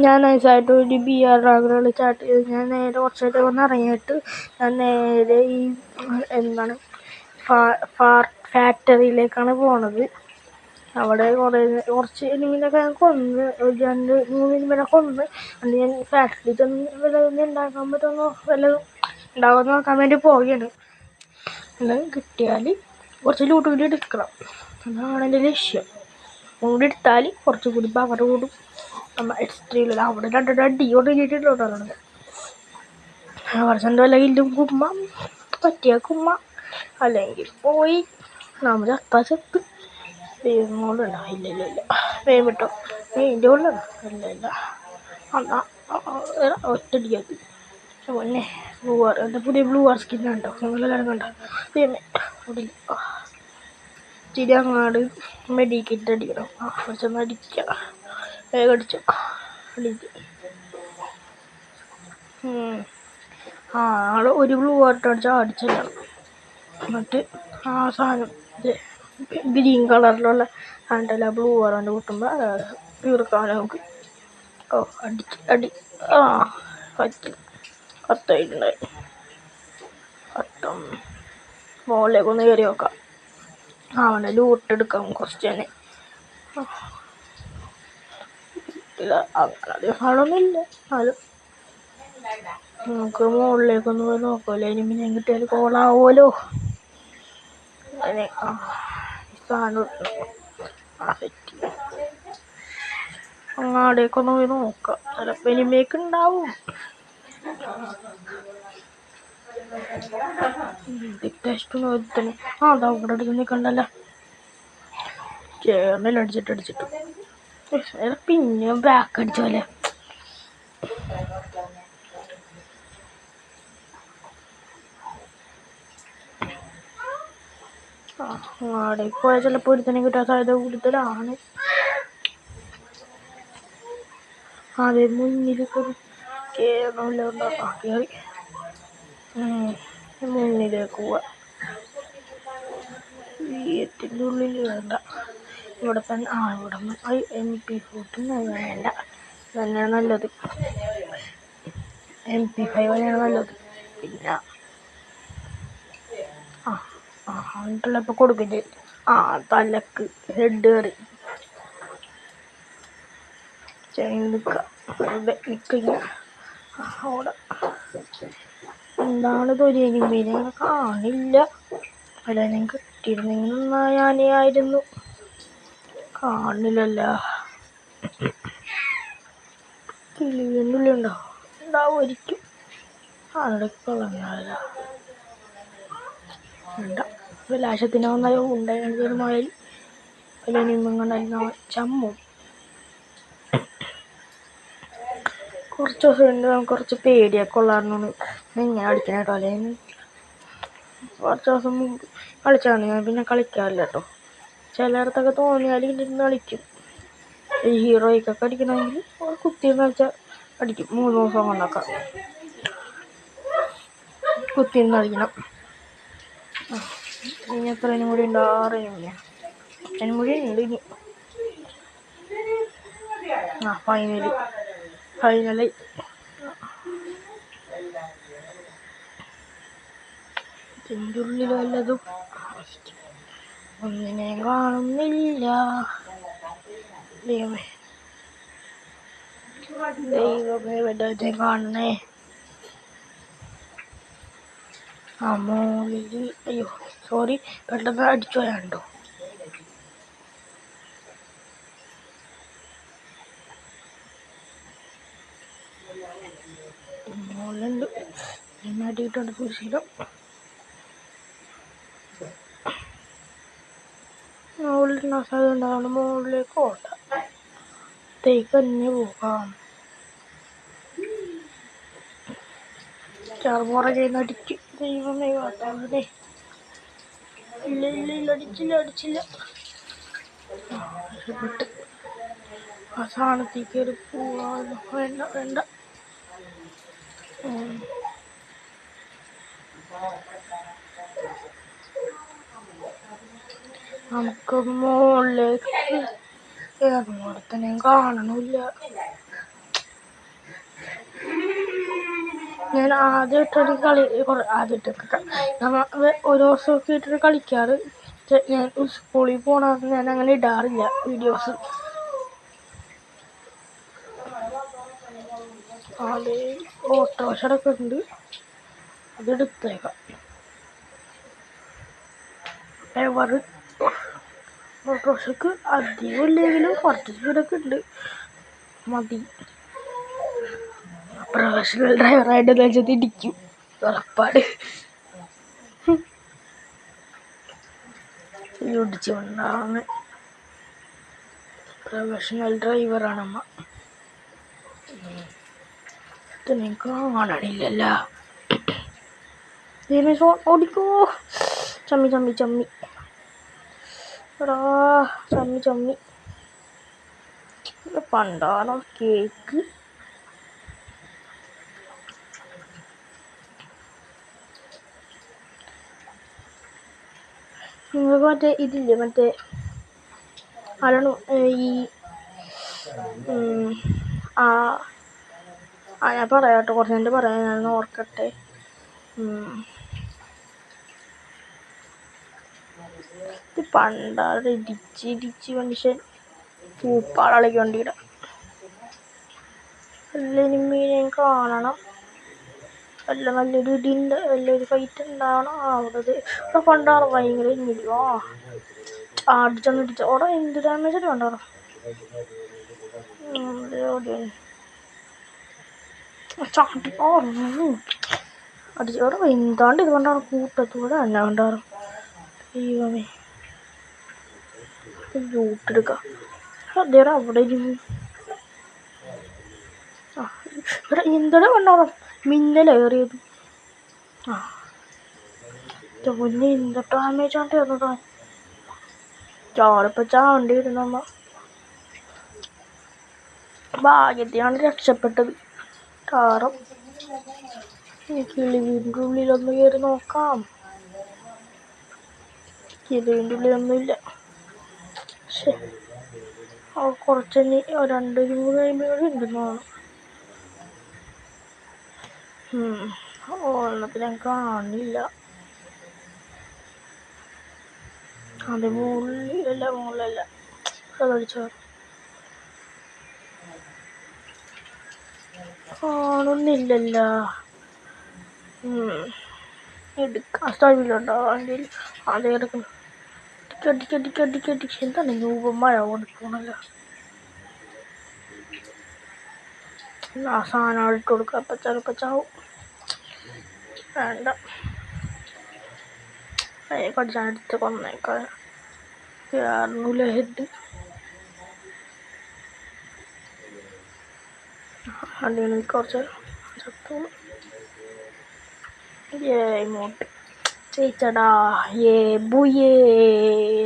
ഞാൻ നൈസായിട്ട് ഒരു BR ഡ്രാഗണിൽ സ്റ്റാർട്ട് ചെയ്ത് ഞാൻ നേരെ കുറച്ചായിട്ട് വന്ന് ഇറങ്ങിയിട്ട് ഞാൻ നേരെ ഈ എന്താണ് ഫാക്ടറിയിലേക്കാണ് പോണത്. അവിടെ കുറച്ച് എനിമിനൊക്കെ ഞാൻ കൊന്ന്, ഒരു 2-3 എനിമിനെ കൊന്ന്. അന്ന് ഞാൻ ഫാക്ടറി ചെന്ന് വല്ലതും ഉണ്ടാക്കാൻ പറ്റുമെന്നോ വല്ലതും ഉണ്ടാകുമെന്ന് നോക്കാൻ വേണ്ടി പോവുകയാണ്. എന്തെങ്കിലും കിട്ടിയാൽ കുറച്ച് ലൂട്ട് കൂടി എടുക്കണം, അതാണ് എൻ്റെ ലക്ഷ്യം. കൂടി എടുത്താൽ കുറച്ചും കൂടി പവർ കൂടും. നമ്മൾ എക്സ്ട്രീമിൽ അവിടെ 2 അടി ഒടുങ്ങിയിട്ടുണ്ടോട്ടാണ് കുറച്ചെൻ്റെ വല്ല ഇല്ലും കുമ്മ പറ്റിയ കുമ്മ, അല്ലെങ്കിൽ പോയി നമ്മൾ ചത്ത് വേഗമുള്ള ഇല്ല വേഗം വിട്ടോ ഇതിൻ്റെ ഉള്ള ഇല്ല എന്നാ ഒറ്റടിക്കത് പിന്നെ എൻ്റെ പുതിയ ബ്ലൂ ആർ സ്കിന്നുണ്ടോ നിങ്ങളെല്ലാവരും കണ്ടോ? പിന്നെ അവിടെ ഇച്ചിരി അങ്ങാട് മെഡിക്കിറ്റ് അടിക്കണം. കുറച്ചൊന്ന് അടിക്കുക, വേഗം അടിച്ചു അടിക്കുക. ആൾ ഒരു ബ്ലൂ ആർട്ട് അടിച്ചാൽ അടിച്ചില്ല. എന്നിട്ട് ആ സാധനം ഗ്രീൻ കളറിലുള്ള സാധനമല്ല ബ്ലൂ കളറിൻ്റെ കൂട്ടുമ്പോൾ തീർക്കാൻ നമുക്ക് അടി കത്തായിട്ടുണ്ടായി. മോളിലേക്ക് ഒന്ന് കയറി നോക്കാം, അവനെ ലൂട്ടെടുക്കാം കുറച്ച് തന്നെ. അങ്ങനെ ദിവസങ്ങളൊന്നുമില്ല, എന്നാലും നമുക്ക് മുകളിലേക്കൊന്ന് പോയി നോക്കാമല്ലോ. ഇനി പിന്നെ കിട്ടിയാൽ കോളാവുമല്ലോ. അങ്ങനെ സാധനം സെറ്റ് അങ്ങാടേക്കൊന്ന് പോയി നോക്കാം, ചിലപ്പോൾ ഇനിമേക്ക് ഉണ്ടാവും. ടെസ്റ്റ് തന്നെ അതാ ഇവിടെ അടുത്ത് നിൽക്കണ്ടല്ലോ. ചേർന്നിൽ അടിച്ചിട്ട് പിന്നെയും ബാക്ക് അടിച്ചോലെ. അങ്ങാടേക്ക് പോയാൽ ചിലപ്പോൾ ഒരുത്തനെ കിട്ടാൻ സാധ്യത കൂടുതലാണ്. അതെ മുന്നിലേക്ക് കേറില്ല കയറി മുന്നിലേക്ക് പോവാ. വീട്ടിൻ്റെ ഉള്ളിൽ വേണ്ട, ഇവിടെ തന്നെ ഇവിടെ MP40 വേണ്ട, തന്നെയാണ് നല്ലത്. MP5 തന്നെയാണ് നല്ലത്. പിന്നെ എന്നിട്ടുള്ള ഇപ്പോൾ കൊടുക്കില്ല. തലക്ക് ഹെഡ് കയറി നിൽക്കുക, വെറുതെ നിൽക്കുക. അവിടെ എന്താണ് തൊരി എനിമീനെ കാണില്ല. വല്ലതും കിട്ടിയിരുന്നെങ്കിൽ ഞാനേ ആയിരുന്നു. കാണില്ലല്ലോ. കിളിയൊന്നുമില്ലുണ്ടോ? ഉണ്ടാവുമായിരിക്കും. അവിടേക്കുള്ള വേണ്ട വിലാശത്തിന് വന്നായോ ഉണ്ടായിരുന്ന മഴയിൽ വല്ല നിമ്മങ്ങളുണ്ടായിരുന്ന ചമ്മും. കുറച്ച് ദിവസം ഉണ്ട് നമുക്ക് കുറച്ച് പേടിയൊക്കെ ഉള്ളതാണ് ഇങ്ങനെ അടിക്കണം കേട്ടോ. അല്ലെങ്കിൽ കുറച്ച് ദിവസം മുമ്പ് കളിച്ചാണ് ഞാൻ, പിന്നെ കളിക്കാറില്ല കേട്ടോ. ചിലയിടത്തൊക്കെ തോന്നിയാൽ ഇരുന്ന് കളിക്കും. ഈ ഹീറോയ്ക്കൊക്കെ അടിക്കണമെങ്കിൽ കുത്തിയെന്ന് വെച്ചാൽ അടിക്കും. 3 ദിവസം കൊണ്ടൊക്കെ കുത്തിയെന്ന് അടിക്കണം. ഇനി എത്ര ഇനും കൂടി ഉണ്ട്? 6 ഇനിമിയാണ്. അതിനും കൂടി ഉണ്ട് ഇനി. ഫൈനലായി ഇതിൻ്റെ ഉള്ളിൽ വല്ലതും ഒന്നിനെയും കാണുന്നില്ല. ദൈവമേ വല്ലതും കാണണേ. മോളിൽ അയ്യോ സോറി, പെട്ടെന്ന് അടിച്ചു പോയാണ്ടോ. മോളുണ്ട് അടിയിട്ടുണ്ട് സൂക്ഷിക്കണം. മുകളിൽ സാധ്യത മുകളിലേക്ക് ഓട്ടത്തേക്ക് തന്നെ പോകാം. പുറകെ അടിക്കും. ദൈവമേ കാട്ടാതെ. ഇല്ല അടിച്ചില്ല. ആ സാധനത്തേക്ക് കയറി പോവാതെ വേണ്ട. നമുക്ക് മുകളിലേക്ക് കയറുന്നിടത്തന്നെയും കാണണില്ല. ഞാൻ ആദ്യമായിട്ടൊരു ആദ്യമായിട്ടൊക്കെ നമ്മൾ ഒരു ദിവസമൊക്കെ ഇട്ടിട്ട് കളിക്കാറ്. ഞാൻ സ്കൂളിൽ പോകണമെന്ന് ഞാൻ അങ്ങനെ ഇടാറില്ല വീഡിയോസ്. അത് ഓട്ടോഷടൊക്കെ ഉണ്ട്, അതെടുത്തേക്കാം. ഓട്ടോഷക്ക് അധികം ഇല്ലെങ്കിലും കുറച്ച് സ്പീഡൊക്കെ ഉണ്ട്, മതി. പ്രൊഫഷണൽ ഡ്രൈവറായിട്ട് വെച്ചത് ഇടിക്കും ഉറപ്പാട്. ഇടിച്ചുകൊണ്ടാണ് പ്രൊഫഷണൽ ഡ്രൈവറാണമ്മ. നിങ്ങൾക്ക് കാണണില്ലല്ലോ. ഓടിക്കോ. ചമ്മി ചമ്മി ചമ്മി എടാ, ചമ്മി ചമ്മി. പണ്ടാണോ കേക്ക്. നിങ്ങൾക്ക് മറ്റേ ഇതില്ലേ, മറ്റേ അതാണ് ഈ ഞാൻ പറയാം കേട്ടോ, കുറച്ച് എൻ്റെ പറയാം, ഞാൻ ഓർക്കട്ടെ. ഇത് പണ്ടാണ് ഇടിച്ച് മനുഷ്യൻ പൂപ്പാളി വണ്ടിയുടെ. എല്ലാവരും മീനെ കാണണം. നല്ലൊരു ഇടിയുണ്ട്, വലിയൊരു ഫൈറ്റ് ഉണ്ടാവണം അവിടെ. ഇവിടെ പണ്ടാണ് ഭയങ്കര ഇടിയോ അടിച്ചൊന്നിടിച്ച ഓടെ എന്ത് ഡാമേജ് കണ്ടാറോ. ചാട്ടി അടിച്ചോടെ എന്താണ്ട് ഇത് കൊണ്ടാണ് കൂട്ടത്തൂടെ തന്നെ കണ്ടാറ്. ദൈവമേ, ൂട്ടെടുക്കാം. അതേടാ അവിടെ എന്താണ് കണ്ടാറോ മിന്നലേറിയത്. മുന്നേ എന്ത് ഡാമേജ് ആണ്ട് തന്നതാ. ചാടിപ്പോ ചാണ്ടി ഇരുന്നമ്മ. ഭാഗ്യത്തിനാണ് രക്ഷപ്പെട്ടത്. കാരണം കിളിവിൻ്റെ ഉള്ളിലൊന്ന് കയറി നോക്കാം. കിളിവിൻ്റെ ഉള്ളിലൊന്നുമില്ല. പക്ഷെ കുറച്ച് 2-3 കഴിയുമ്പോൾ ഉണ്ടെന്നാണ്. ഓണത്തിന് ഞാൻ കാണില്ല. അത് മുകളിലല്ല അതടിച്ചോ കാണുന്നില്ലല്ലോ. എടുക്കാൻ സ്ഥലമില്ലുണ്ടോ വണ്ടിയിൽ. അതേ എടുക്കണം. അടിക്കടിക്കടിക്കടിക്കടിക്ക് എന്താണ് രൂപം മഴ കൊടുക്കണല്ലോ. ആ സാധനം ഇട്ട് കൊടുക്കുക. അപ്പം ചിലപ്പോൾ ചാവും. വേണ്ട, പഠിച്ചാടുത്ത് കൊന്നേക്കാൻ കയറുന്നില്ല. ഹെഡ് അടിയിൽ കുറച്ച് ചത്തു. ഇങ്ങോട്ട് ചേച്ചടാ. ബുയേ